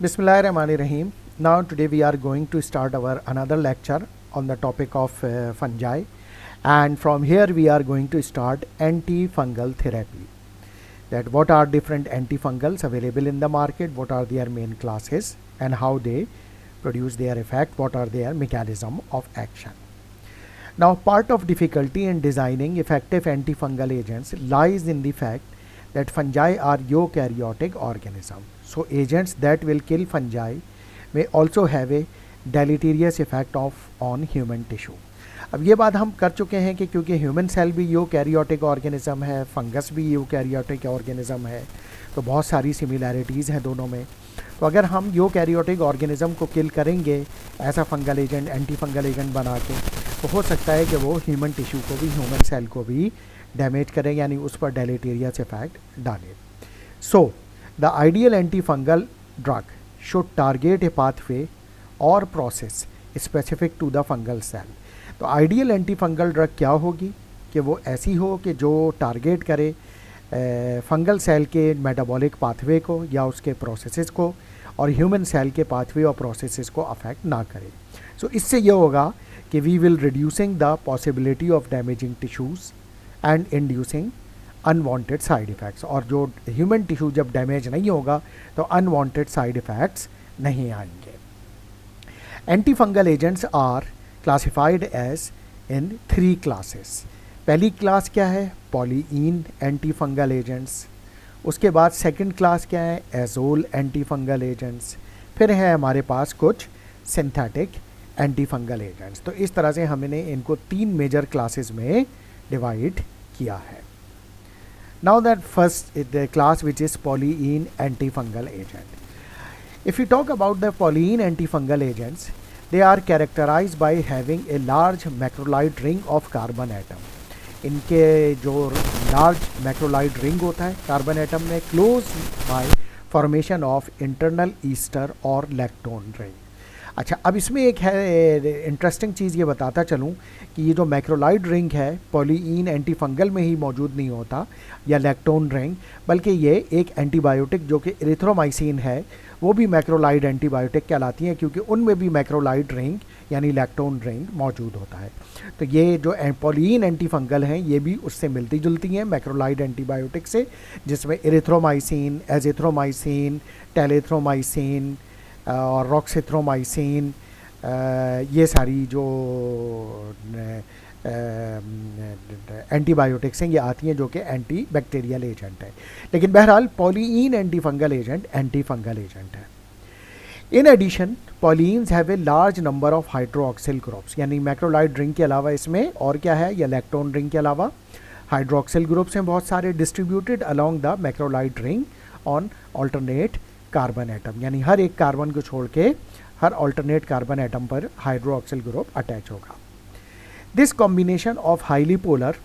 Bismillahirrahmanirrahim. Now today we are going to start our another lecture on the topic of fungi, and from here we are going to start antifungal therapy. That what are different antifungals available in the market, what are their main classes and how they produce their effect, what are their mechanism of action. Now part of difficulty in designing effective antifungal agents lies in the fact that fungi are eukaryotic organisms. So agents that will kill fungi may also have a deleterious effect on human tissue. अब ये बात हम कर चुके हैं कि क्योंकि human cell भी यूकैरियोटिक ऑर्गेनिज्म है, फंगस भी यूकैरियोटिक ऑर्गेनिज्म है, तो बहुत सारी सिमिलैरिटीज़ हैं दोनों में. तो अगर हम यूकैरियोटिक ऑर्गेनिज्म को किल करेंगे ऐसा fungal agent, anti fungal agent बना के, तो हो सकता है कि वो ह्यूमन टिश्यू को भी, ह्यूमन सेल को भी डैमेज करें, यानी उस पर डेलेटेरियस इफेक्ट डालें. So the ideal anti fungal drug should target a pathway और process specific to the fungal cell. तो आइडियल एंटी फंगल ड्रग क्या होगी कि वो ऐसी हो कि जो टारगेट करे फंगल सेल के मेटाबॉलिक पाथवे को या उसके प्रोसेसेस को, और ह्यूमन सेल के पाथवे और प्रोसेसेस को अफेक्ट ना करे. सो इससे ये होगा कि we will reducing the possibility of damaging tissues and inducing unwanted side effects. और जो ह्यूमन टिश्यू जब डैमेज नहीं होगा तो अनवांटेड साइड इफ़ेक्ट्स नहीं आएंगे. Anti fungal agents are classified as in 3 classes. पहली क्लास क्या है? Polyene anti fungal agents. उसके बाद सेकंड क्लास क्या है? Azole anti fungal agents. फिर है हमारे पास कुछ सिंथेटिक एंटी फंगल एजेंट्स. तो इस तरह से हमने इनको 3 मेजर क्लासेस में डिवाइड किया है. Now that first the class which is polyene anti fungal agent. If you talk about the polyene anti fungal agents, they are characterized by having a large macrolide ring of carbon atom. इनके जो large macrolide ring होता है carbon atom में, close by formation of internal Easter और lactone ring. अच्छा, अब इसमें एक है इंटरेस्टिंग चीज़ ये बताता चलूँ कि ये जो मैक्रोलाइड रिंग है पॉलीइन एंटी फंगल में ही मौजूद नहीं होता या लैक्टोन रिंग, बल्कि ये एक एंटीबायोटिक जो कि एरिथ्रोमाइसिन है वो भी मैक्रोलाइड एंटीबायोटिक कहलाती हैं, क्योंकि उनमें भी मैक्रोलाइड रिंग यानी लैक्टोन रिंग मौजूद होता है. तो ये जो पॉलीइन एंटी फंगल हैं ये भी उससे मिलती जुलती हैं मैक्रोलाइड एंटीबायोटिक से, जिसमें एरिथ्रोमाइसिन, एजिथ्रोमाइसिन, टेलेथ्रोमाइसिन और रॉक्सिथ्रोमाइसिन, ये सारी जो एंटीबायोटिक्स हैं ये आती हैं जो कि एंटी बैक्टीरियल एजेंट है. लेकिन बहरहाल polyene anti fungal agent anti fungal agent है. In addition polyenes have a large number of hydroxyl groups. यानी मैक्रोलाइड रिंग के अलावा इसमें और क्या है, या लैक्टोन रिंग के अलावा हाइड्रोक्सिल ग्रुप्स हैं बहुत सारे, distributed along the macrolide ring on alternate carbon atom. यानी हर एक कार्बन को छोड़ के हर ऑल्टरनेट कार्बन एटम पर हाइड्रोक्सिल ग्रुप अटैच होगा. This combination of highly polar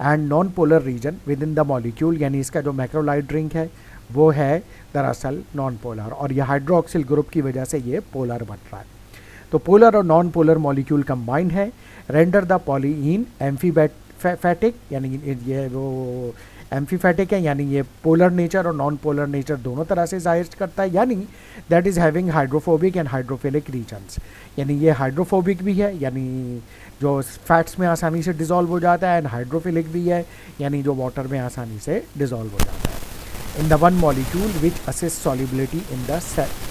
and non polar region with in the molecule, यानी इसका जो मैक्रोलाइड रिंग है वो है दरअसल नॉन पोलर, और यह हाइड्रोक्सिल ग्रुप की वजह से ये पोलर बन रहा है. तो पोलर और नॉन पोलर मॉलिक्यूल कंबाइंड है, रेंडर द पॉलीइन एम्फीफैटिक, यानी ये वो एम्फीफैटिक है, यानी ये पोलर नेचर और नॉन पोलर नेचर दोनों तरह से जाहिर करता है. यानी that is having hydrophobic and hydrophilic regions. यानी ये हाइड्रोफोबिक भी है, यानी जो फैट्स में आसानी से डिज़ोल्व हो जाता है, एंड हाइड्रोफिलिक भी है, यानी जो वाटर में आसानी से डिज़ोल्व हो जाता है. In the one molecule which assist solubility in the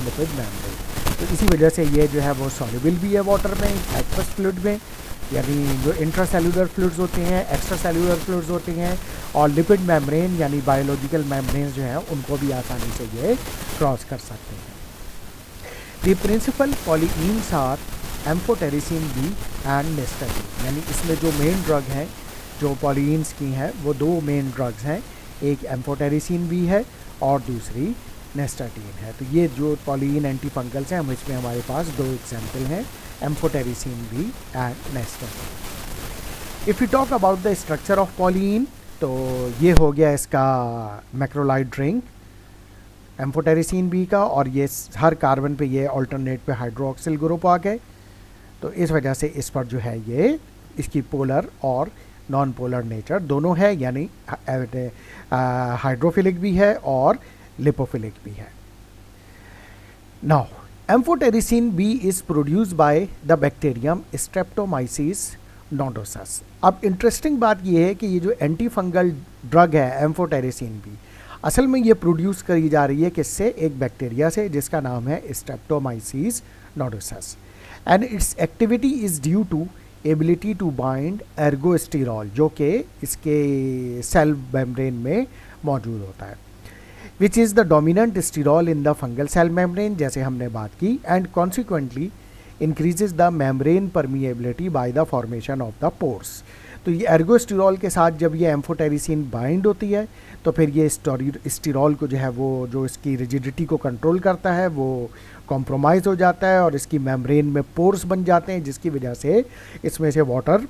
lipid membrane. तो इसी वजह से ये जो है वो सॉल्युबल भी है वाटर में, एक्वस फ्लूइड में, यानी जो इंट्रासेल्यूलर फ्लूइड्स होते हैं, एक्स्ट्रा सेल्यूलर फ्लूइड्स होते हैं, और लिपिड मेम्ब्रेन यानी बायोलॉजिकल मेम्ब्रेन जो हैं उनको भी आसानी से ये क्रॉस कर सकते हैं. The principal polyenes are amphotericin B and nystatin. यानी इसमें जो मेन ड्रग हैं जो पॉलीइन्स की हैं वो 2 मेन ड्रग्स हैं, एक एम्फोटेरिसिन बी है और दूसरी नेस्टाटीन है. तो ये जो पॉलीइन एंटी फंगल्स हैं हम इसमें हमारे पास 2 एग्जाम्पल हैं, amphotericin B and nystatin. If you talk about the structure of polyene, तो ये हो गया इसका मैक्रोलाइड रिंग एम्फोटेरिसिन बी का, और ये हर कार्बन पे ये अल्टरनेट पे हाइड्रोक्सिल ग्रुप आ गए. तो इस वजह से इस पर जो है ये इसकी पोलर और नॉन पोलर नेचर दोनों है, यानी हाइड्रोफिलिक भी है और लिपोफिलिक भी है. Now, amphotericin B is produced by the bacterium Streptomyces nodosus. अब इंटरेस्टिंग बात ये है कि ये जो एंटी फंगल ड्रग है एम्फोटेरिसिन बी, असल में ये प्रोड्यूस करी जा रही है किससे? एक बैक्टीरिया से जिसका नाम है Streptomyces nodosus, and its activity is due to ability to bind ergosterol, जो कि इसके सेल मेम्ब्रेन में मौजूद होता है, which is the dominant sterol in the fungal cell membrane, जैसे हमने बात की, and consequently increases the membrane permeability by the formation of the pores. तो ये एर्गोस्टिरॉल के साथ जब ये एम्फोटेरिसिन बाइंड होती है तो फिर ये स्टिरॉल को जो है वो जो इसकी रिजिडिटी को कंट्रोल करता है वो कॉम्प्रोमाइज़ हो जाता है और इसकी मेम्ब्रेन में पोर्स बन जाते हैं, जिसकी वजह से इसमें से वाटर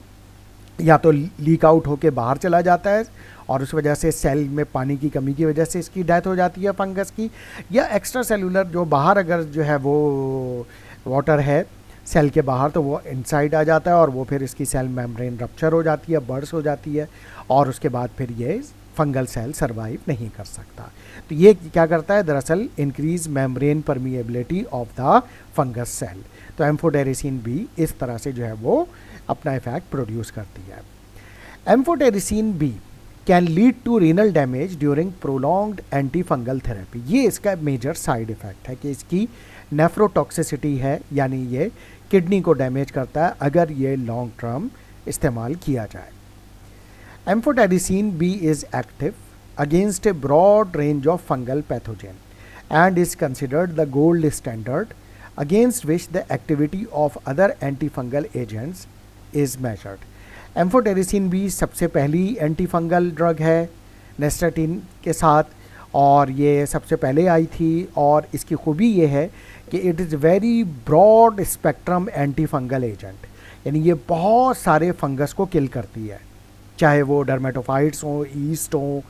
या तो लीक आउट होके बाहर चला जाता है और उस वजह से सेल में पानी की कमी की वजह से इसकी डेथ हो जाती है फंगस की, या एक्स्ट्रा सेलुलर जो बाहर अगर जो है वो वाटर है सेल के बाहर तो वो इनसाइड आ जाता है और वो फिर इसकी सेल मेम्ब्रेन रप्चर हो जाती है, बर्स्ट हो जाती है और उसके बाद फिर ये फंगल सेल सर्वाइव नहीं कर सकता। तो ये क्या करता है? दरअसल increase membrane permeability of the fungus cell. तो एम्फोटेरिसिन बी इस तरह से जो है वो अपना इफेक्ट प्रोड्यूस करती है। Amphotericin B can lead to renal damage during prolonged anti fungal therapy. ये इसका मेजर साइड इफेक्ट है कि इसकी नेफ्रोटॉक्सिसिटी है, यानी ये किडनी को डैमेज करता है अगर ये लॉन्ग टर्म इस्तेमाल किया जाए। Amphotericin B is active against a broad range of fungal pathogen and is considered the gold standard against which the activity of other anti fungal agents is measured. Amphotericin B सबसे पहली anti fungal drug है नेस्टाटीन के साथ, और ये सबसे पहले आई थी, और इसकी खूबी ये है कि it is very broad spectrum anti fungal agent, यानी ये बहुत सारे फंगस को किल करती है, चाहे वो डर्मेटोफाइट्स हों, ईस्ट हों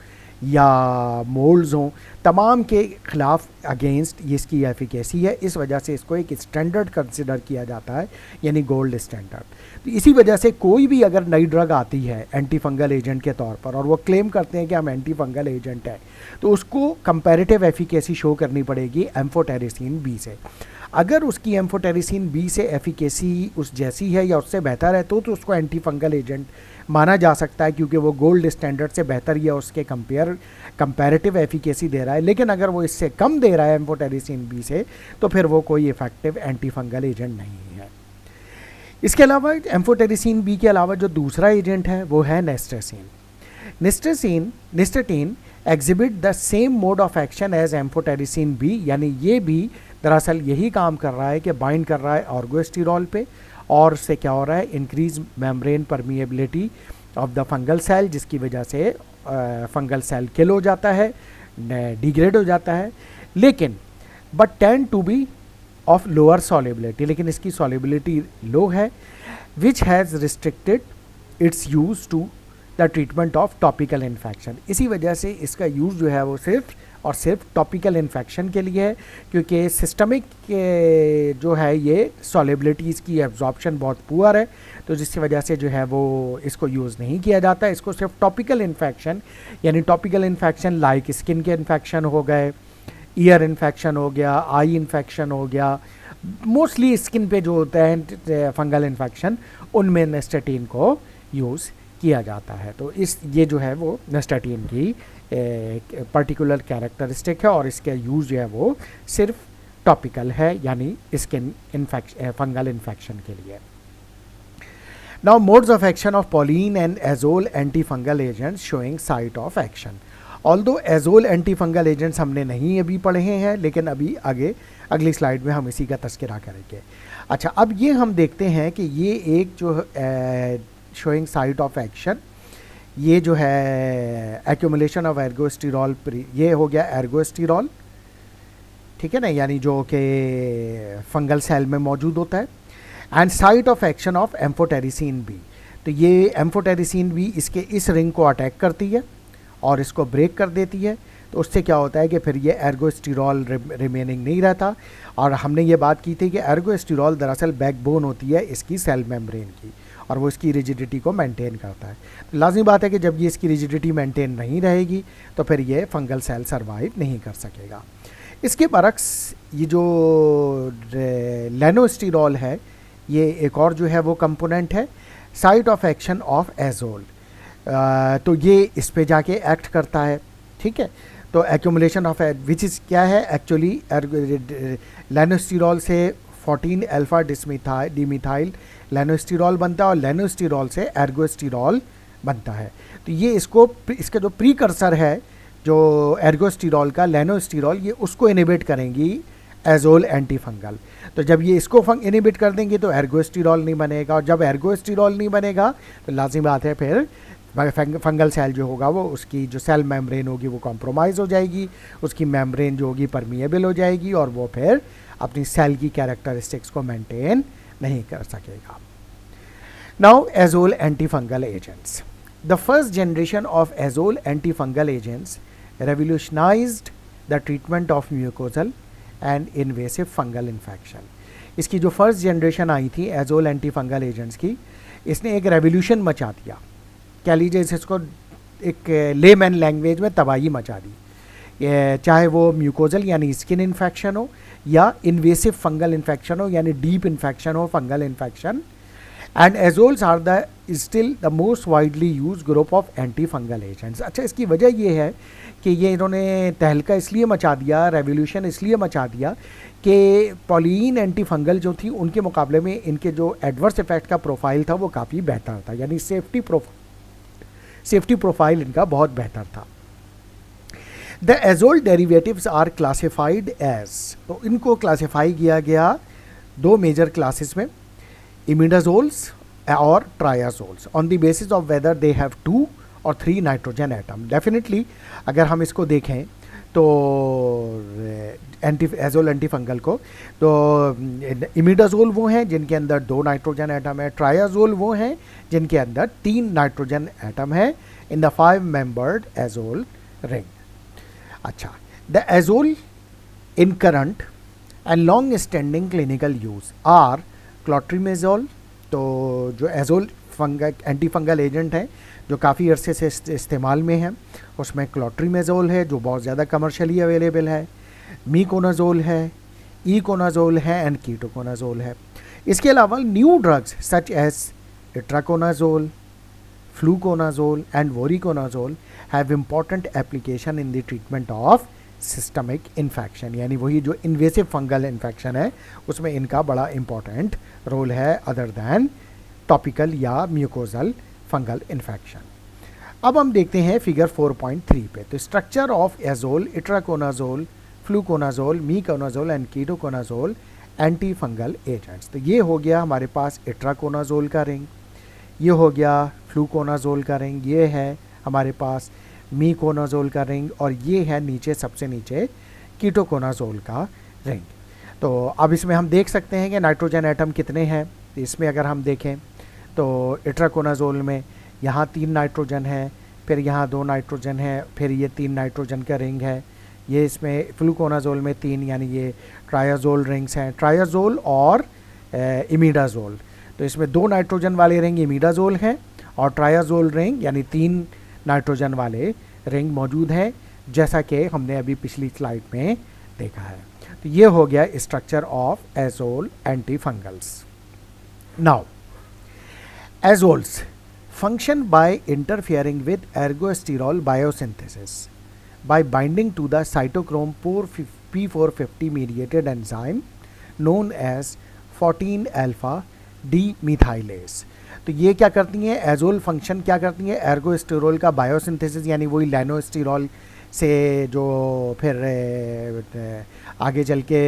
या मोल्ड्स हों, तमाम के ख़िलाफ़ अगेंस्ट ये इसकी एफिकेसी है। इस वजह से इसको एक स्टैंडर्ड कंसिडर किया जाता है, यानी गोल्ड स्टैंडर्ड। तो इसी वजह से कोई भी अगर नई ड्रग आती है एंटी फंगल एजेंट के तौर पर और वो क्लेम करते हैं कि हम एंटी फंगल एजेंट है, तो उसको कंपैरेटिव एफिकेसी शो करनी पड़ेगी एम्फोटेरिसिन बी से। अगर उसकी एम्फोटेरिसिन बी से एफिकेसी उस जैसी है या उससे बेहतर है तो उसको एंटी फंगल एजेंट माना जा सकता है, क्योंकि वो गोल्ड स्टैंडर्ड से बेहतर या उसके कंपैरेटिव एफिकेसी दे रहा है। लेकिन अगर वो इससे कम दे रहा है एम्फोटेरिसिन बी से तो फिर वो कोई इफेक्टिव एंटी फंगल एजेंट नहीं है। इसके अलावा एम्फोटेरिसिन बी के अलावा जो दूसरा एजेंट है वो है nystatin. Nystatin exhibit the same mode of action as amphotericin B, यानी ये भी दरअसल यही काम कर रहा है कि बाइंड कर रहा है ऑर्गोस्टिरॉल पे, और उससे क्या हो रहा है? Increase membrane permeability of the fungal cell, जिसकी वजह से फंगल सेल किल हो जाता है, डिग्रेड हो जाता है, लेकिन but tend to be of lower solubility, लेकिन इसकी सॉल्युबिलिटी लो है, which has restricted its use to the treatment of topical infection. इसी वजह से इसका यूज़ जो है वो सिर्फ और सिर्फ टॉपिकल इन्फेक्शन के लिए है, क्योंकि सिस्टमिक जो है ये सॉल्युबिलिटी इसकी एब्जॉर्प्शन बहुत पुअर है, तो जिसकी वजह से जो है वो इसको यूज़ नहीं किया जाता। इसको सिर्फ टॉपिकल इन्फेक्शन, यानी टॉपिकल इन्फेक्शन लाइक स्किन के इन्फेक्शन हो गए, ईयर इन्फेक्शन हो गया, आई इन्फेक्शन हो गया, मोस्टली स्किन पे जो होता है फंगल इन्फेक्शन, उनमें नेस्टाटीन को यूज़ किया जाता है। तो ये जो है वो नेस्टाटीन की पर्टिकुलर कैरेक्टरिस्टिक है, और इसका यूज़ जो है वो सिर्फ टॉपिकल है, यानी स्किन फंगल इन्फेक्शन के लिए। Now modes of action of polyene and azole anti fungal agents showing site of action. Although azole anti fungal agents हमने नहीं अभी पढ़े हैं, लेकिन अभी आगे अगली स्लाइड में हम इसी का तस्करा करेंगे। अच्छा, अब ये हम देखते हैं कि ये एक जो शोइंग साइट ऑफ एक्शन, ये जो है एक्यूमुलेशन ऑफ एर्गोस्टिरॉल, ये हो गया एर्गोस्टिरॉल, ठीक है ना, यानी जो कि फंगल सेल में मौजूद होता है, and site of action of amphotericin B. तो ये एम्फोटेरिसिन बी इसके इस रिंग को अटैक करती है और इसको ब्रेक कर देती है, तो उससे क्या होता है कि फिर ये एर्गोस्टिरॉल रिमेनिंग नहीं रहता। और हमने ये बात की थी कि एर्गोस्टिरॉल दरअसल बैकबोन होती है इसकी सेल मेम्ब्रेन की, और वो इसकी रिजिडिटी को मेंटेन करता है। तो लाजमी बात है कि जब ये इसकी रिजिडिटी मेंटेन नहीं रहेगी तो फिर ये फंगल सेल सर्वाइव नहीं कर सकेगा। इसके बरक्स ये जो लेनोस्टिरॉल है, ये एक और जो है वो कंपोनेंट है, site of action of azole. तो ये इस पे जाके एक्ट करता है, ठीक है। तो एक्यूमुलेशन ऑफ विच इज़ क्या है एक्चुअली, लेनोस्टिरॉल से 14 अल्फा डिमिथाइल लेनोस्टिरॉल बनता है और लेनोस्टिरॉल से एर्गोस्टिरॉल बनता है। तो ये इसका जो प्रीकर्सर है जो एर्गोस्टिरॉल का, लेनोस्टिरॉल, ये उसको इनिबिट करेंगी एजोल एंटीफंगल। तो जब ये इसको इनिबिट कर देंगे तो एर्गोस्टिरॉल नहीं बनेगा, और जब एर्गोस्टिरॉल नहीं बनेगा तो लाजिम बात है फिर फंगल सेल जो होगा वो, उसकी जो सेल मेम्ब्रेन होगी वो कॉम्प्रोमाइज़ हो जाएगी, उसकी मेम्ब्रेन जो होगी परमिएबल हो जाएगी और वो फिर अपनी सेल की कैरेक्टरिस्टिक्स को मेंटेन नहीं कर सकेगा। Now azole antifungal agents, the first generation of azole antifungal agents revolutionised the treatment of mucosal and invasive fungal infection. इसकी जो फर्स्ट जनरेशन आई थी एजोल एंटीफंगल एजेंट्स की, इसने एक रेवोल्यूशन मचा दिया, कह लीजिए इसको एक लेमैन लैंग्वेज में तबाही मचा दी। चाहे वो म्यूकोजल यानी स्किन इन्फेक्शन हो या इन्वेसिव फंगल इन्फेक्शन हो यानी डीप इन्फेक्शन हो, fungal infection. And azoles are the still the most widely use group of anti fungal agents. अच्छा, इसकी वजह ये है कि ये इन्होंने तहलका इसलिए मचा दिया, रेवोल्यूशन इसलिए मचा दिया कि पॉलीन एंटी फंगल जो थी उनके मुकाबले में इनके जो एडवर्स इफेक्ट का प्रोफाइल था वो काफ़ी बेहतर था, यानी सेफ्टी प्रोफाइल इनका बहुत बेहतर था। The azole derivatives are classified as, तो इनको क्लासिफाई किया गया दो मेजर क्लासेस में, इमिडाजोल्स और triazoles, on the basis of whether they have 2 और 3 नाइट्रोजन एटम। डेफिनेटली अगर हम इसको देखें तो एजोल एंटीफंगल को, तो इमिडाजोल वो हैं जिनके अंदर 2 नाइट्रोजन एटम है, ट्रायाजोल वो हैं जिनके अंदर 3 नाइट्रोजन एटम है in the 5 membered azole ring. अच्छा, the azole in current and long standing clinical use are clotrimazole, तो जो एजोल एंटीफंगल एजेंट है जो काफ़ी अरसे से इस्तेमाल में है, उसमें क्लोट्रीमेजोल है जो बहुत ज़्यादा कमर्शियली अवेलेबल है, मीकोनाजोल है, ईकोनाजोल है एंड कीटोकोनाजोल है। इसके अलावा new drugs such as itraconazole, fluconazole and voriconazole have important application in the treatment of systemic infection, यानी वही जो इन्वेसिव फंगल इन्फेक्शन है उसमें इनका बड़ा इंपॉर्टेंट रोल है अदर दैन टॉपिकल या म्यूकोजल फंगल इन्फेक्शन। अब हम देखते हैं फिगर 4.3 पे, तो structure of azole, itraconazole, fluconazole, miconazole and ketoconazole anti fungal agents. तो ये हो गया हमारे पास इट्राकोनाजोल का रिंग, ये हो गया फ्लूकोनाजोल का रिंग, ये है हमारे पास मीकोनाजोल का रिंग और ये है नीचे सबसे नीचे कीटोकोनाजोल का रिंग। तो अब इसमें हम देख सकते हैं कि नाइट्रोजन एटम कितने हैं। इसमें अगर हम देखें तो इट्राकोनाजोल में यहाँ 3 नाइट्रोजन है, फिर यहाँ 2 नाइट्रोजन है, फिर ये 3 नाइट्रोजन का रिंग है। ये इसमें फ्लूकोनाजोल में 3, यानी ये ट्रायाजोल रिंग्स हैं, ट्रायाजोल और इमिडाजोल। तो इसमें 2 नाइट्रोजन वाले रिंग इमिडाजोल हैं और ट्रायाजोल रिंग यानी 3 नाइट्रोजन वाले रिंग मौजूद हैं, जैसा कि हमने अभी पिछली स्लाइड में देखा है। तो ये हो गया structure of azole antifungals. Now azoles function by interfering with ergosterol biosynthesis by binding to the cytochrome P450 mediated enzyme known as 14 alpha demethylase। तो ये क्या करती हैं, एजोल फंक्शन क्या करती हैं, एर्गोस्टेरोल का बायोसिंथेसिस, यानी वही लेनोस्टिरॉल से जो फिर आगे चल के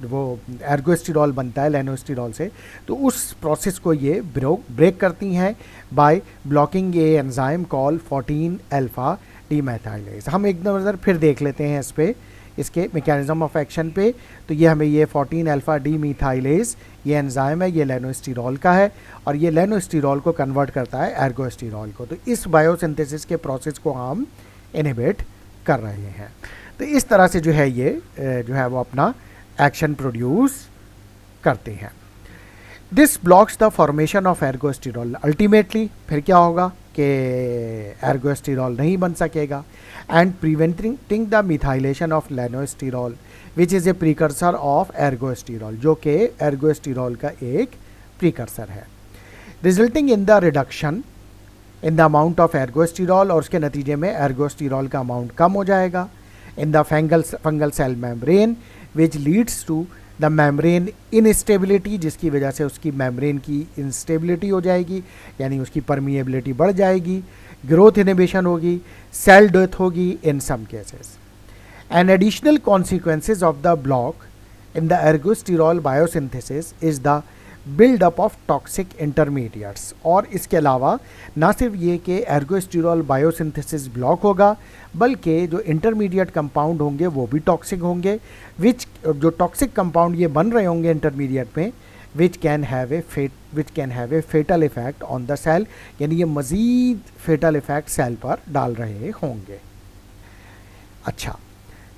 वो एर्गोस्टिरॉल बनता है लेनोस्टिरॉल से, तो उस प्रोसेस को ये ब्रेक करती हैं by blocking a enzyme call 14 alpha demethylase. हम एक नज़र फिर देख लेते हैं इस पे, इसके मैकेनिज्म ऑफ एक्शन पे। तो ये हमें ये 14 अल्फा डीमेथाइलेज ये एंजाइम है, ये लेनोस्टिरॉल का है और ये लेनोस्टिरॉल को कन्वर्ट करता है एर्गोस्टिरॉल को। तो इस बायोसिंथेसिस के प्रोसेस को हम इनहिबिट कर रहे हैं। तो इस तरह से जो है ये जो है वो अपना एक्शन प्रोड्यूस करते हैं। This blocks the formation of ergosterol. Ultimately फिर क्या होगा कि एर्गोस्टिरॉल नहीं बन सकेगा, and preventing the methylation of lanosterol which is a precursor of ergosterol, जो कि एर्गोस्टिरॉल का एक प्रीकर्सर है, resulting in the reduction in the amount of ergosterol, और उसके नतीजे में एर्गोस्टिरॉल का अमाउंट कम हो जाएगा in the fungal cell membrane which leads to the membrane instability, जिसकी वजह से उसकी मेम्ब्रेन की इंस्टेबिलिटी हो जाएगी, यानी उसकी परमिएबिलिटी बढ़ जाएगी, ग्रोथ इनहिबिशन होगी, सेल डेथ होगी in some cases. An additional consequences of the block in the ergosterol biosynthesis is the buildup of toxic intermediates, और इसके अलावा ना सिर्फ ये कि एर्गोस्टिरॉल बायोसिंथेसिस ब्लॉक होगा, बल्कि जो इंटरमीडिएट कंपाउंड होंगे वो भी टॉक्सिक होंगे, जो टॉक्सिक कंपाउंड ये बन रहे होंगे इंटरमीडिएट में, which can have a fatal effect on the cell, यानी ये मज़ीद फेटल इफेक्ट सेल पर डाल रहे होंगे। अच्छा,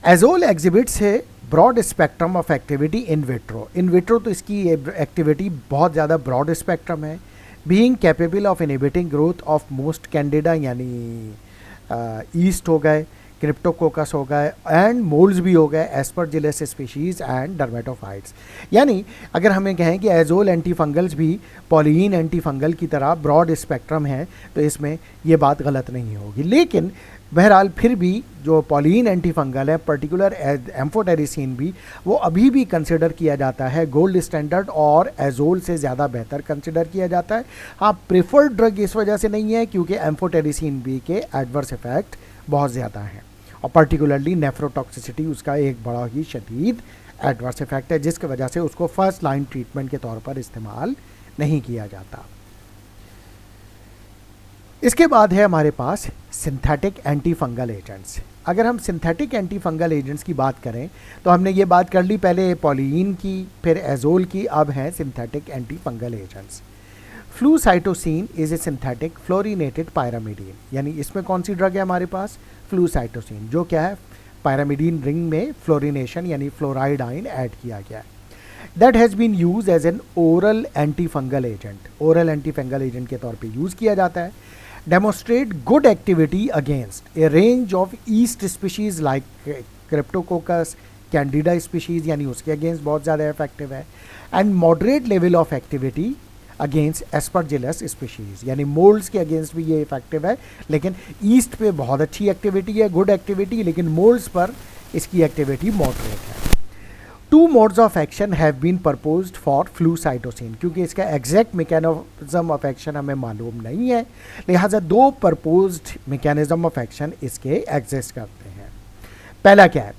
एजोल एग्जिबिट्स है broad spectrum of activity in vitro. In vitro तो इसकी एक्टिविटी बहुत ज़्यादा ब्रॉड स्पेक्ट्रम है, being capable of inhibiting growth of most Candida, यानी ईस्ट हो गए, क्रिप्टोकोकस हो गए, एंड मोल्ड्स भी हो गए, एस्परजिलस स्पीशीज़ एंड डर्मेटोफाइट्स। यानी अगर हमें कहें कि एजोल एंटीफंगल्स भी पॉलीन एंटीफंगल की तरह ब्रॉड स्पेक्ट्रम है, तो इसमें ये बात गलत नहीं होगी। लेकिन बहरहाल फिर भी जो पॉलीन एंटीफंगल है, पर्टिकुलर एम्फोटेरिसिन भी, वो अभी भी कंसिडर किया जाता है गोल्ड स्टैंडर्ड, और एजोल से ज़्यादा बेहतर कंसिडर किया जाता है। हाँ, प्रेफर्ड ड्रग इस वजह से नहीं है क्योंकि एम्फोटेरिसिन बी के एडवर्स इफेक्ट बहुत ज़्यादा हैं, और पर्टिकुलरली नेफ्रोटॉक्सिसिटी उसका एक बड़ा ही शदीद एडवर्स इफेक्ट है, जिसकी वजह से उसको फर्स्ट लाइन ट्रीटमेंट के तौर पर इस्तेमाल नहीं किया जाता। इसके बाद है हमारे पास सिंथेटिक एंटी फंगल एजेंट्स। अगर हम सिंथेटिक एंटी फंगल एजेंट्स की बात करें तो हमने ये बात कर ली पहले पॉलीन की, फिर एजोल की, अब है synthetic anti fungal agents. Flucytosine is a synthetic fluorinated pyrimidine, यानी इसमें कौन सी ड्रग है हमारे पास? फ्लूसाइटोसिन, जो क्या है, पायरामिडीन रिंग में फ्लोरिनेशन यानी फ्लोराइड आयन ऐड किया गया है। That has been use as an oral anti fungal agent, oral anti fungal agent के तौर पे यूज़ किया जाता है। Demonstrate good activity against a range of yeast species like Cryptococcus, Candida species, यानी उसके अगेंस्ट बहुत ज़्यादा इफेक्टिव है। And moderate level of activity against Aspergillus species, यानी मोल्ड्स के अगेंस्ट भी ये इफेक्टिव है, लेकिन ईस्ट पे बहुत अच्छी एक्टिविटी है, गुड एक्टिविटी, लेकिन मोल्ड्स पर इसकी एक्टिविटी मॉडरेट है। Two modes of action have been proposed for flucytosine, क्योंकि इसका एग्जैक्ट मैकेनिज्म ऑफ एक्शन हमें मालूम नहीं है, लिहाजा दो प्रपोज्ड मैकेनिज्म ऑफ एक्शन इसके एग्जिस्ट करते हैं। पहला क्या है?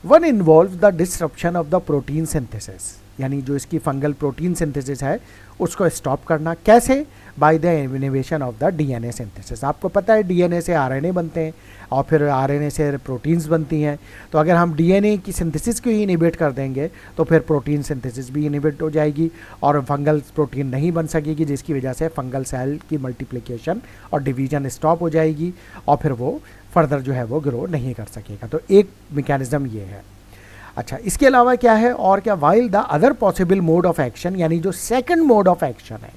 One involve the disruption of the protein synthesis, यानी जो इसकी फंगल प्रोटीन सिंथेसिस है उसको स्टॉप करना। कैसे? By the inhibition of the DNA synthesis. आपको पता है डीएनए से आरएनए बनते हैं और फिर आरएनए से प्रोटीन्स बनती हैं, तो अगर हम डीएनए की सिंथेसिस को ही इनिबिट कर देंगे तो फिर प्रोटीन सिंथेसिस भी इनिबिट हो जाएगी और फंगल प्रोटीन नहीं बन सकेगी, जिसकी वजह से फंगल सेल की मल्टीप्लिकेशन और डिवीजन स्टॉप हो जाएगी और फिर वो फर्दर जो है वो ग्रो नहीं कर सकेगा। तो एक मैकेनिज्म ये है। अच्छा, इसके अलावा क्या है और क्या? While the other possible mode of action, यानी जो सेकंड मोड ऑफ एक्शन है,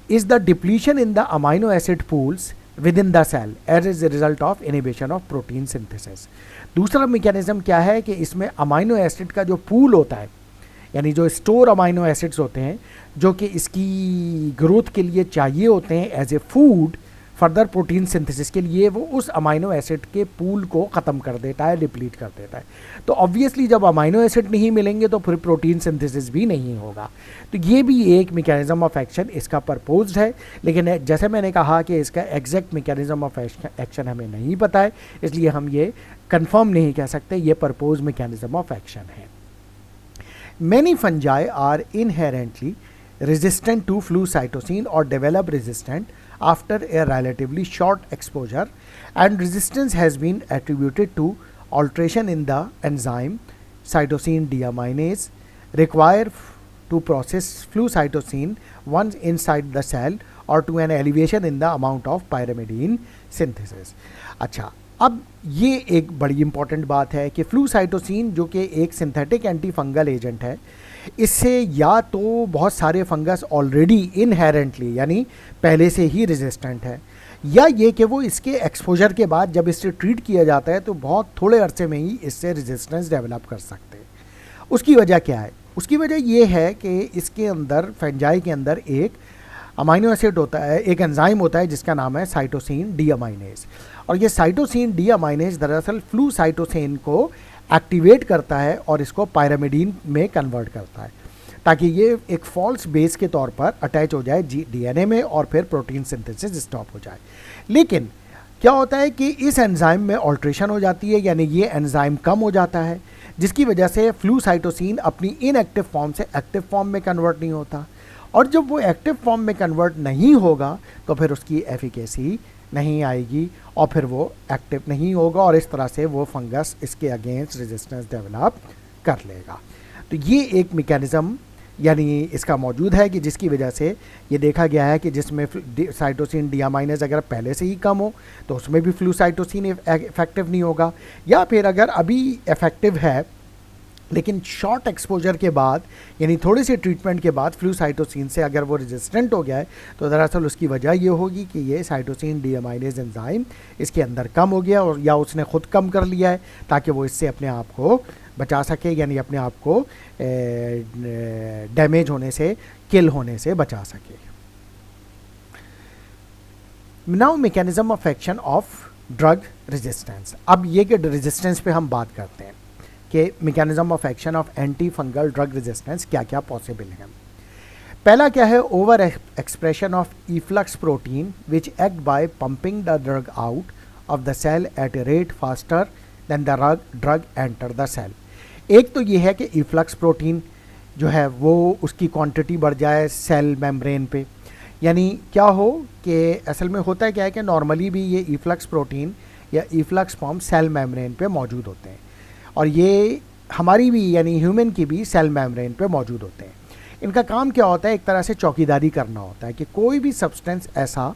is the depletion in the amino acid pools within the cell as a result of inhibition of protein synthesis. दूसरा mechanism क्या है कि इसमें amino acid का जो पूल होता है, यानी जो स्टोर अमाइनो एसिड्स होते हैं जो कि इसकी ग्रोथ के लिए चाहिए होते हैं as a food further protein synthesis के लिए, वो उस अमाइनो एसिड के पूल को ख़त्म कर देता है, डिप्लीट कर देता है। तो ऑब्वियसली जब अमाइनो एसिड नहीं मिलेंगे तो फिर प्रोटीन सिंथेसिस भी नहीं होगा। तो ये भी एक मैकेनिज्म ऑफ एक्शन इसका प्रपोज्ड है, लेकिन जैसे मैंने कहा कि इसका एग्जैक्ट मैकेनिज्म ऑफ एक्शन हमें नहीं पता है, इसलिए हम ये कंफर्म नहीं कह सकते ये प्रपोज मैकेनिज्म ऑफ एक्शन है। Many fungi are inherently resistant to flucytosine or develop resistant after a relatively short exposure, and resistance has been attributed to alteration in the enzyme cytosine deaminase required to process flucytosine once inside the cell or to an elevation in the amount of pyrimidine synthesis। अच्छा, अब ये एक बड़ी important बात है कि flucytosine जो कि एक सिंथेटिक एंटी फंगल एजेंट है, इससे या तो बहुत सारे फंगस ऑलरेडी इनहेरेंटली यानी पहले से ही रेजिस्टेंट है, या ये कि वो इसके एक्सपोजर के बाद जब इससे ट्रीट किया जाता है तो बहुत थोड़े अरसे में ही इससे रेजिस्टेंस डेवलप कर सकते हैं। उसकी वजह क्या है? उसकी वजह ये है कि इसके अंदर फंजाई के अंदर एक अमाइनो एसिड होता है, एक एंजाइम होता है जिसका नाम है साइटोसिन डीअमाइनेज। और ये साइटोसिन डीअमाइनेज दरअसल फ्लू साइटोसिन को एक्टिवेट करता है और इसको पायरामिडीन में कन्वर्ट करता है ताकि ये एक फॉल्स बेस के तौर पर अटैच हो जाए डीएनए में और फिर प्रोटीन सिंथेसिस स्टॉप हो जाए। लेकिन क्या होता है कि इस एंजाइम में ऑल्ट्रेशन हो जाती है, यानी ये एंजाइम कम हो जाता है, जिसकी वजह से फ्लू साइटोसिन अपनी इनएक्टिव फॉर्म से एक्टिव फॉर्म में कन्वर्ट नहीं होता। और जब वो एक्टिव फॉर्म में कन्वर्ट नहीं होगा तो फिर उसकी एफिकेसी नहीं आएगी और फिर वो एक्टिव नहीं होगा और इस तरह से वो फंगस इसके अगेंस्ट रेजिस्टेंस डेवलप कर लेगा। तो ये एक मैकेनिज्म यानी इसका मौजूद है कि जिसकी वजह से ये देखा गया है कि जिसमें साइटोसिन डीअमाइनेज अगर पहले से ही कम हो तो उसमें भी फ्लू साइटोसिन इफेक्टिव नहीं होगा, या फिर अगर अभी इफेक्टिव है लेकिन शॉर्ट एक्सपोजर के बाद यानी थोड़ी सी ट्रीटमेंट के बाद फ्लू साइटोसिन से अगर वो रेजिस्टेंट हो गया है तो दरअसल उसकी वजह ये होगी कि ये साइटोसिन डीअमाइनेज एंजाइम इसके अंदर कम हो गया और या उसने खुद कम कर लिया है ताकि वो इससे अपने आप को बचा सके, यानी अपने आप को डैमेज होने से, किल होने से बचा सके। Now mechanism of action of drug resistance. अब ये कि रेजिस्टेंस पे हम बात करते हैं कि mechanism of action of anti fungal drug resistance क्या क्या पॉसिबल है। पहला क्या है? Over expression of efflux protein which act by pumping the drug out of the cell at a rate faster than the drug enter the cell. एक तो ये है कि इफ्लक्स प्रोटीन जो है वो उसकी क्वांटिटी बढ़ जाए सेल मेम्ब्रेन पे, यानी क्या हो कि असल में होता है क्या है कि नॉर्मली भी ये इफ्लक्स प्रोटीन या इफ्लक्स फॉर्म सेल मेम्ब्रेन पे मौजूद होते हैं और ये हमारी भी यानी ह्यूमन की भी सेल मेम्ब्रेन पे मौजूद होते हैं। इनका काम क्या होता है? एक तरह से चौकीदारी करना होता है कि कोई भी सब्सटेंस ऐसा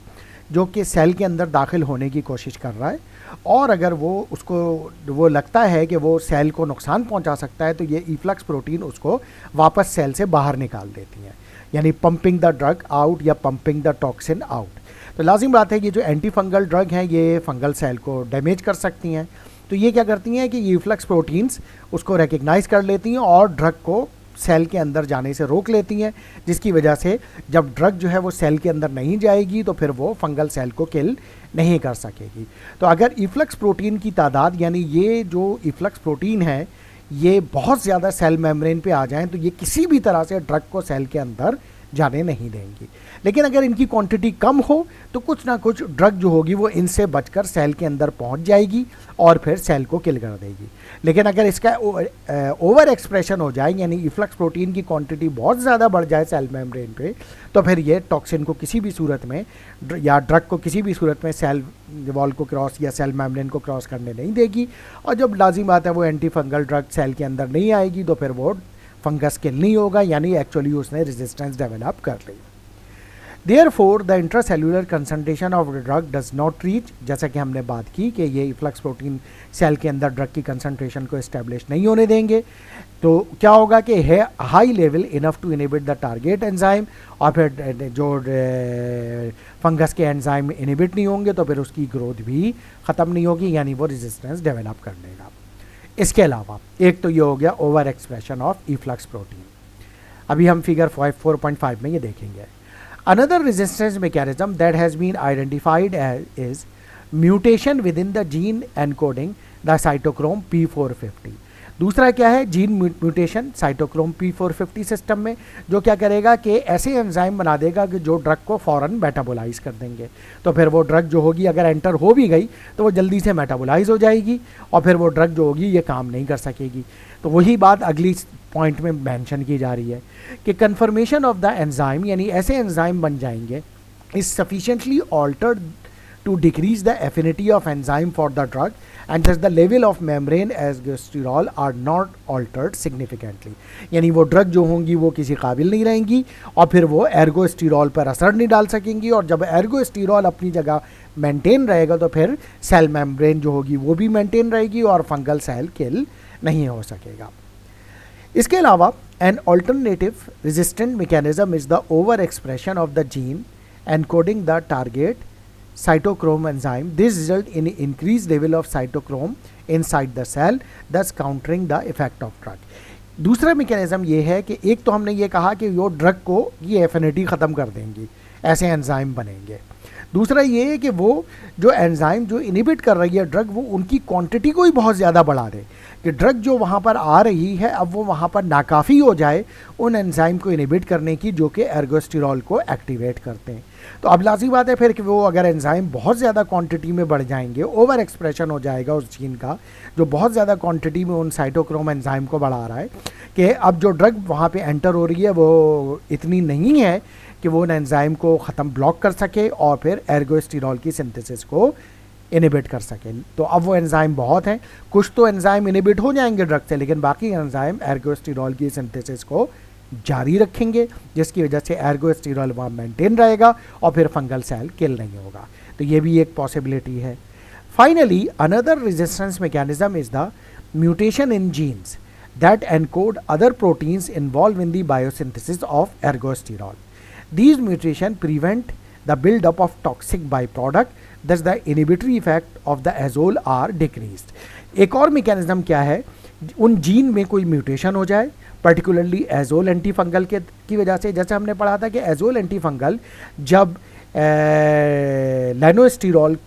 जो कि सेल के अंदर दाखिल होने की कोशिश कर रहा है और अगर वो लगता है कि वो सेल को नुकसान पहुंचा सकता है तो ये इफ्लक्स प्रोटीन उसको वापस सेल से बाहर निकाल देती हैं, यानी पंपिंग द ड्रग आउट या पंपिंग द टॉक्सिन आउट। तो लाजिम बात है कि जो एंटी फंगल ड्रग हैं ये फंगल सेल को डैमेज कर सकती हैं। तो ये क्या करती हैं कि ये इफ्लक्स प्रोटीन्स उसको रिकग्नाइज कर लेती हैं और ड्रग को सेल के अंदर जाने से रोक लेती हैं, जिसकी वजह से जब ड्रग जो है वो सेल के अंदर नहीं जाएगी तो फिर वो फंगल सेल को किल नहीं कर सकेगी। तो अगर इफ्लक्स प्रोटीन की तादाद यानी ये जो इफ्लक्स प्रोटीन है ये बहुत ज़्यादा सेल मेम्ब्रेन पे आ जाएं तो ये किसी भी तरह से ड्रग को सेल के अंदर जाने नहीं देंगी। लेकिन अगर इनकी क्वांटिटी कम हो तो कुछ ना कुछ ड्रग जो होगी वो इनसे बचकर सेल के अंदर पहुंच जाएगी और फिर सेल को किल कर देगी। लेकिन अगर इसका ओवर एक्सप्रेशन हो जाए यानी इफ्लक्स प्रोटीन की क्वांटिटी बहुत ज़्यादा बढ़ जाए सेल मेम्ब्रेन पे तो फिर ये टॉक्सिन को किसी भी सूरत में या ड्रग को किसी भी सूरत में सेल वॉल को क्रॉस या सेल मेम्ब्रेन को क्रॉस करने नहीं देगी और जब लाजिम बात है वो एंटी फंगल ड्रग सेल के अंदर नहीं आएगी तो फिर वो फंगस किल नहीं होगा, यानी एक्चुअली उसने रेजिस्टेंस डेवलप कर ली। Therefore, the intracellular concentration of the drug does not reach, जैसा कि हमने बात की कि ये इफ्लक्स प्रोटीन सेल के अंदर ड्रग की कंसंट्रेशन को एस्टेब्लिश नहीं होने देंगे तो क्या होगा कि है high level enough to inhibit the target enzyme और फिर जो फंगस के एंजाइम इनहिबिट नहीं होंगे तो फिर उसकी ग्रोथ भी ख़त्म नहीं होगी, यानी वो रेजिस्टेंस डेवलप कर लेगा। इसके अलावा एक तो ये हो गया over expression of efflux protein, अभी हम फिगर 4.5 में ये देखेंगे। Another resistance mechanism that has been identified is mutation within the gene encoding the cytochrome P450। दूसरा क्या है? Gene mutation cytochrome P450 system में जो क्या करेगा कि ऐसे एंजाइम बना देगा कि जो ड्रग को फ़ौरन मेटाबोलाइज कर देंगे। तो फिर वो ड्रग जो होगी अगर एंटर हो भी गई तो वो जल्दी से मेटाबोलाइज हो जाएगी और फिर वो ड्रग जो होगी ये काम नहीं कर सकेगी। तो वही बात अगली पॉइंट में मेंशन की जा रही है कि कन्फर्मेशन ऑफ द एंजाइम यानी ऐसे एंजाइम बन जाएंगे is sufficiently altered to decrease the affinity of enzyme for the drug and thus the level of membrane ergosterol are not altered significantly, यानी वो ड्रग जो होंगी वो किसी काबिल नहीं रहेंगी और फिर वो एर्गोस्टेरॉल पर असर नहीं डाल सकेंगी और जब एर्गोस्टेरॉल अपनी जगह मेंटेन रहेगा तो फिर सेल मेम्ब्रेन जो होगी वो भी मेंटेन रहेगी और फंगल सेल किल नहीं हो सकेगा। इसके अलावा an alternative resistant mechanism is the over expression of the gene encoding the target cytochrome enzyme. This result in increased level of cytochrome inside the cell, thus countering the effect of drug. दूसरा mechanism ये है कि एक तो हमने ये कहा कि वो ड्रग को ये एफिनिटी ख़त्म कर देंगी, ऐसे एंजाइम बनेंगे। दूसरा ये है कि वो जो एंजाइम जो इनिबिट कर रही है ड्रग, वो उनकी क्वांटिटी को ही बहुत ज़्यादा बढ़ा दे कि ड्रग जो वहाँ पर आ रही है अब वो वहाँ पर नाकाफ़ी हो जाए उन एंजाइम को इनिबिट करने की जो कि एर्गोस्टेरॉल को एक्टिवेट करते हैं। तो अब लाज़मी बात है फिर कि वो अगर एंजाइम बहुत ज़्यादा क्वांटिटी में बढ़ जाएंगे, ओवर एक्सप्रेशन हो जाएगा उस जीन का जो बहुत ज़्यादा क्वांटिटी में उन साइटोक्रोम एंजाइम को बढ़ा रहा है, कि अब जो ड्रग वहाँ पे एंटर हो रही है वो इतनी नहीं है कि वो उन एंजाइम को ख़त्म ब्लॉक कर सके और फिर एर्गोस्टेरॉल की सिंथेसिस को इनिबिट कर सके। तो अब वो एंजाइम बहुत हैं, कुछ तो एंजाइम इनिबिट हो जाएंगे ड्रग से, लेकिन बाकी एंजाइम एर्गोस्टेरॉल की सिंथेसिस को जारी रखेंगे, जिसकी वजह से एर्गोस्टेरॉल वहाँ मेंटेन रहेगा और फिर फंगल सेल किल नहीं होगा। तो ये भी एक पॉसिबिलिटी है। Finally another resistance mechanism is the mutation in genes that encode other proteins involved in the biosynthesis of ergosterol. These mutations prevent the buildup of toxic byproduct, thus the inhibitory effect of the azole are decreased. एक और mechanism क्या है, उन gene में कोई mutation हो जाए particularly azole antifungal के की वजह से। जैसे हमने पढ़ा था कि एजोल एंटीफंगल जब लेनोस्टेरॉल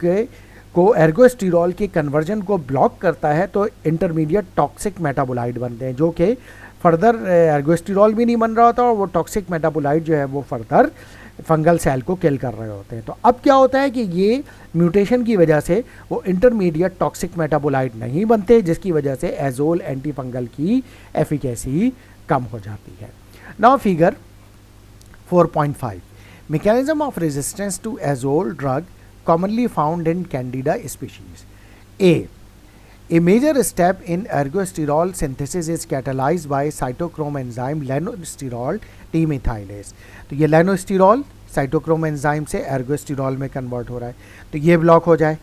को एर्गोस्टेरॉल के कन्वर्जन को ब्लॉक करता है तो इंटरमीडिएट टॉक्सिक मेटाबोलाइट बनते हैं, जो कि फर्दर एर्गोस्टेरॉल भी नहीं बन रहा होता और वो टॉक्सिक मेटाबोलाइट जो है वो फर्दर फंगल सेल को किल कर रहे होते हैं। तो अब क्या होता है कि ये म्यूटेशन की वजह से वो इंटरमीडिएट टॉक्सिक मेटाबोलाइट नहीं बनते, जिसकी वजह से एजोल एंटीफंगल की एफिकेसी कम हो जाती है। Now figure 4.5 mechanism of resistance to azole drug commonly found in Candida species. A major step in ergosterol synthesis is catalyzed by cytochrome enzyme lanosterol demethylase. तो ये lanosterol cytochrome enzyme से ergosterol में convert हो रहा है, तो ये block हो जाए।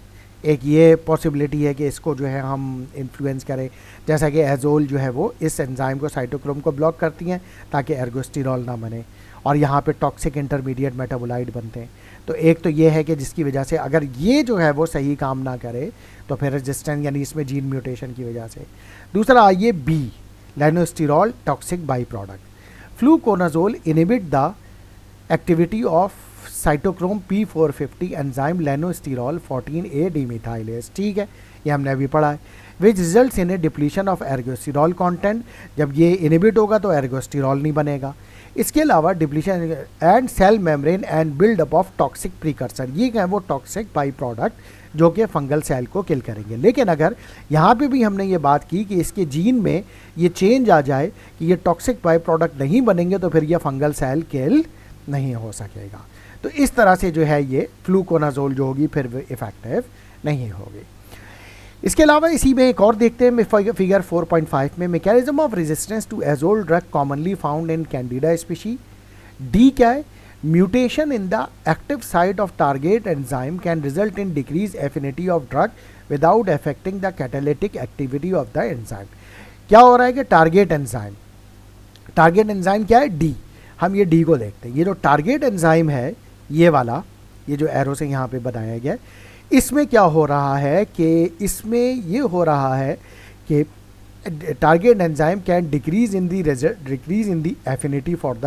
एक ये पॉसिबिलिटी है कि इसको जो है हम इन्फ्लुएंस करें, जैसा कि एजोल जो है वो इस एंजाइम को साइटोक्रोम को ब्लॉक करती हैं ताकि एर्गोस्टेरॉल ना बने और यहाँ पे टॉक्सिक इंटरमीडिएट मेटाबोलाइट बनते हैं। तो एक तो ये है कि जिसकी वजह से अगर ये जो है वो सही काम ना करे तो फिर रेजिस्टेंस यानी इसमें जीन म्यूटेशन की वजह से। दूसरा आइए B, lanosterol toxic byproduct. Fluconazole inhibit the activity of cytochrome P450 enzyme lanosterol 14A demethylase. ठीक है, ये हमने अभी पढ़ा है। Which results in a depletion of ergosterol content, जब ये इनिबिट होगा तो एर्गोस्टेरॉल नहीं बनेगा। इसके अलावा depletion and cell membrane and buildup of toxic precursor, ये क्या है वो टॉक्सिक बाई प्रोडक्ट जो कि फंगल सेल को किल करेंगे। लेकिन अगर यहाँ पे भी हमने ये बात की कि इसके जीन में ये चेंज आ जाए कि ये टॉक्सिक बाई प्रोडक्ट नहीं बनेंगे तो फिर ये फंगल सेल किल नहीं हो सकेगा। तो इस तरह से जो है ये फ्लूकोनाजोल जो होगी फिर इफेक्टिव नहीं होगी। इसके अलावा इसी में एक और देखते हैं फिगर 4.5 में, mechanism of resistance to azole drug commonly found in Candida species. D क्या है, mutation in the active site of target enzyme can result in decrease affinity of drug without affecting the catalytic activity of the enzyme. क्या हो रहा है कि target enzyme क्या है, D. हम ये डी को देखते हैं। ये जो टारगेट एंजाइम है ये वाला, ये जो एरो से यहाँ पे बताया गया, इसमें क्या हो रहा है कि इसमें ये हो रहा है कि target enzyme can decrease in the affinity for the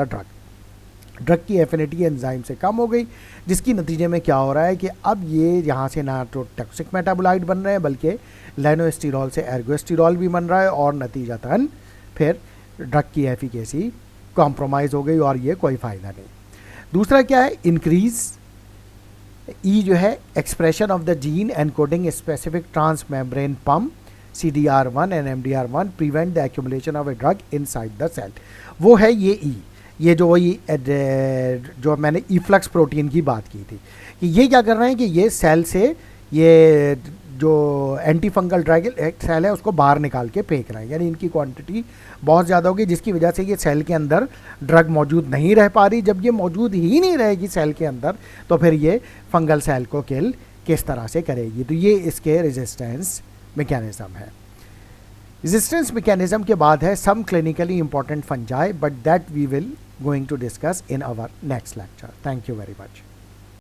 drug की एफिनिटी एंजाइम से कम हो गई, जिसकी नतीजे में क्या हो रहा है कि अब ये यहाँ से ना तो टॉक्सिक मेटाबोलाइट बन रहे हैं बल्कि लेनोस्टेरॉल से एर्गोस्टेरॉल भी बन रहा है और नतीजतन फिर ड्रग की एफिकेसी कॉम्प्रोमाइज़ हो गई और ये कोई फ़ायदा नहीं। दूसरा क्या है, इंक्रीज ई जो है expression of the gene encoding specific transmembrane pump CDR1 and MDR1 prevent the accumulation of a drug inside the cell. वो है ये ई, ये जो वही जो मैंने इफ्लक्स प्रोटीन की बात की थी कि ये क्या कर रहे हैं कि ये सेल से ये जो एंटी फंगल ड्रग सेल है उसको बाहर निकाल के फेंक रहे हैं, यानी इनकी क्वांटिटी बहुत ज़्यादा होगी, जिसकी वजह से ये सेल के अंदर ड्रग मौजूद नहीं रह पा रही। जब ये मौजूद ही नहीं रहेगी सेल के अंदर तो फिर ये फंगल सेल को किल किस तरह से करेगी। तो ये इसके रेजिस्टेंस मैकेनिज्म है। रेजिस्टेंस मैकेनिज्म के बाद है some clinically important fungi, but that we will going to discuss in our next lecture. Thank you very much.